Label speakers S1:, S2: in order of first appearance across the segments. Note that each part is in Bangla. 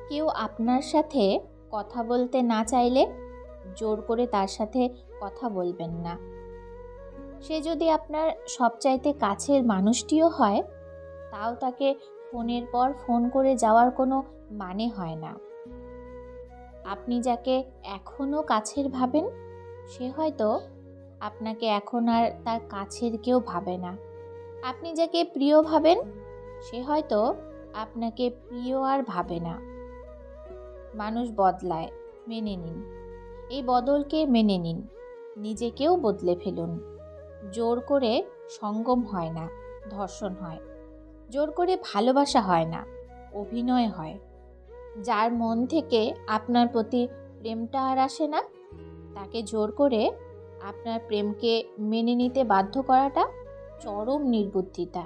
S1: কেউ আপনার সাথে কথা বলতে না চাইলে জোর করে তার সাথে কথা বলবেন না। সে যদি আপনার সবচাইতে কাছের মানুষটিও হয়, তাও তাকে ফোনের পর ফোন করে যাওয়ার কোনো মানে হয় না। আপনি যাকে এখনও কাছের ভাবেন, সে হয়তো আপনাকে এখন আর তার কাছের কেউ ভাবে না। আপনি যাকে প্রিয় ভাবেন, সে হয়তো আপনাকে প্রিয় আর ভাবে না। মানুষ বদলায়, মেনে নিন। এই বদলকে মেনে নিন, নিজেকেও বদলে ফেলুন। জোর করে সঙ্গম হয় না, ধর্ষণ হয়। জোর করে ভালোবাসা হয় না, অভিনয় হয়। যার মন থেকে আপনার প্রতি প্রেমটা আর আসে না, তাকে জোর করে আপনার প্রেমকে মেনে নিতে বাধ্য করাটা চরম নির্বুদ্ধিতা।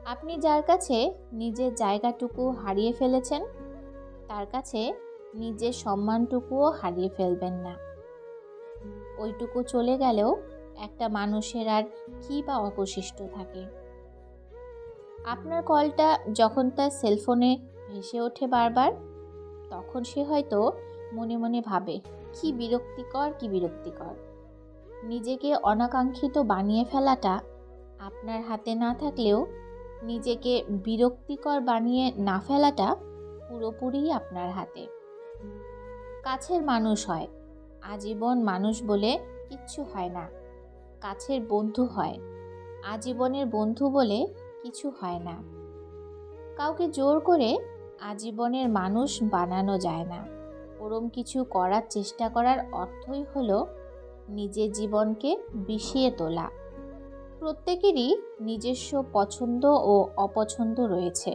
S1: আপনি যার কাছে নিজের জায়গাটুকু হারিয়ে ফেলেছেন, তার কাছে নিজের সম্মানটুকুও হারিয়ে ফেলবেন না। ওইটুকু চলে গেলেও একটা মানুষের আর কী বা অবশিষ্ট থাকে? আপনার কলটা যখন তার সেলফোনে ভেসে ওঠে বারবার, তখন সে হয়তো মনে মনে ভাবে, কি বিরক্তিকর, কি বিরক্তিকর। নিজেকে অনাকাঙ্ক্ষিত বানিয়ে ফেলাটা আপনার হাতে না থাকলেও নিজেকে বিরক্তিকর বানিয়ে না ফেলাটা পুরোপুরি আপনার হাতে। কাছের মানুষ হয়, আজীবন মানুষ বলে কিচ্ছু হয় না। কাছের বন্ধু হয়, আজীবনের বন্ধু বলে কিছু হয় না। কাউকে জোর করে আজীবনের মানুষ বানানো যায় না। ওরম কিছু করার চেষ্টা করার অর্থই হলো নিজের জীবনকে বিষিয়ে তোলা। প্রত্যেকেরই নিজস্ব পছন্দ ও অপছন্দ রয়েছে।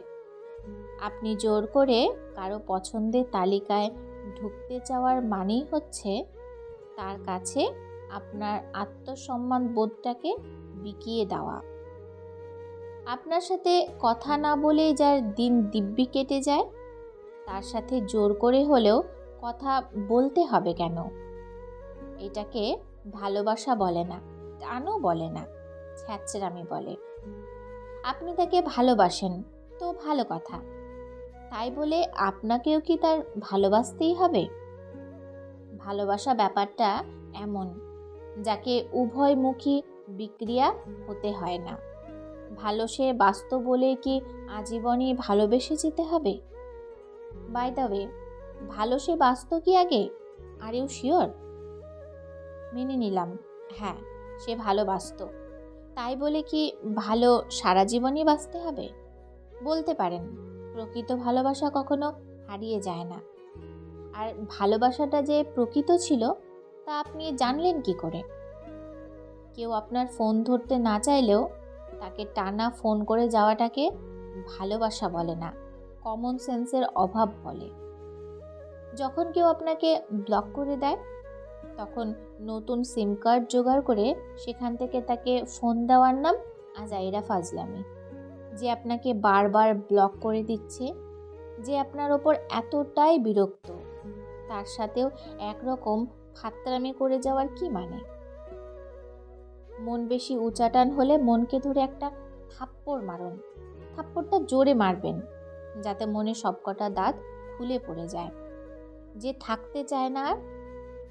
S1: আপনি জোর করে কারো পছন্দের তালিকায় ঢুকতে চাওয়ার মানেই হচ্ছে তার কাছে আপনার আত্মসম্মান বোধটাকে বিকিয়ে দেওয়া। আপনার সাথে কথা না বলেই যার দিন দিব্যি কেটে যায়, তার সাথে জোর করে হলেও কথা বলতে হবে কেন? এটাকে ভালোবাসা বলে না, টানও বলে না, ছ্যাঁচড়ামি বলে। আপনি তাকে ভালোবাসেন, তো ভালো কথা। তাই বলে আপনাকেও কি তার ভালোবাসতেই হবে? ভালোবাসা ব্যাপারটা এমন, যাকে উভয়মুখী বিক্রিয়া হতে হয় না। ভালোসে বাসত বলে কি আজীবনই ভালোবেসে যেতে হবে? বাই দ্য ওয়ে, ভালোসে বাসত কি আগে? Are you sure? মেনে নিলাম, হ্যাঁ, সে ভালোবাসত। তাই বলে কি ভালো সারা জীবনই বাঁচতে হবে? বলতে পারেন, প্রকৃত ভালোবাসা কখনো হারিয়ে যায় না। আর ভালোবাসাটা যে প্রকৃত ছিল, তা আপনি জানলেন কি করে? কেউ আপনার ফোন ধরতে না চাইলেও তাকে টানা ফোন করে যাওয়াটাকে ভালোবাসা বলে না, কমন সেন্সের অভাব বলে। যখন কেউ আপনাকে ব্লক করে দেয়, তখন নতুন সিম কার্ড জোগাড় করে সেখান থেকে তাকে ফোন দেওয়ার নাম আজাইরা ফাজলামি। যে আপনাকে বারবার ব্লক করে দিচ্ছে, যে আপনার ওপর এতটাই বিরক্ত, তার সাথেও একরকম ফাত্রামি করে যাওয়ার কি মানে? মন বেশি উচাটান হলে মনকে ধরে একটা থাপ্পড় মারুন। থাপ্পড়টা জোরে মারবেন, যাতে মনে সবকটা দাঁত খুলে পড়ে যায়। যে থাকতে চায় না আর,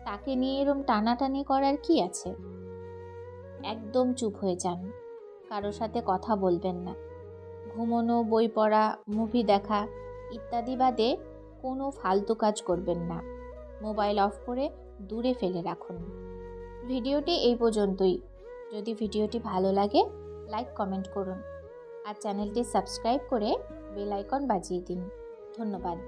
S1: তাকে নিয়ে এরম টানাটানি করার কি আছে? একদম চুপ হয়ে যান, কারো সাথে কথা বলবেন না। ঘুমোনো, বই পড়া, মুভি দেখা ইত্যাদি বাদে কোনো ফালতু কাজ করবেন না। মোবাইল অফ করে দূরে ফেলে রাখুন। ভিডিওটি এই পর্যন্তই। যদি ভিডিওটি ভালো লাগে, লাইক কমেন্ট করুন আর চ্যানেলটি সাবস্ক্রাইব করে বেল আইকন বাজিয়ে দিন। ধন্যবাদ।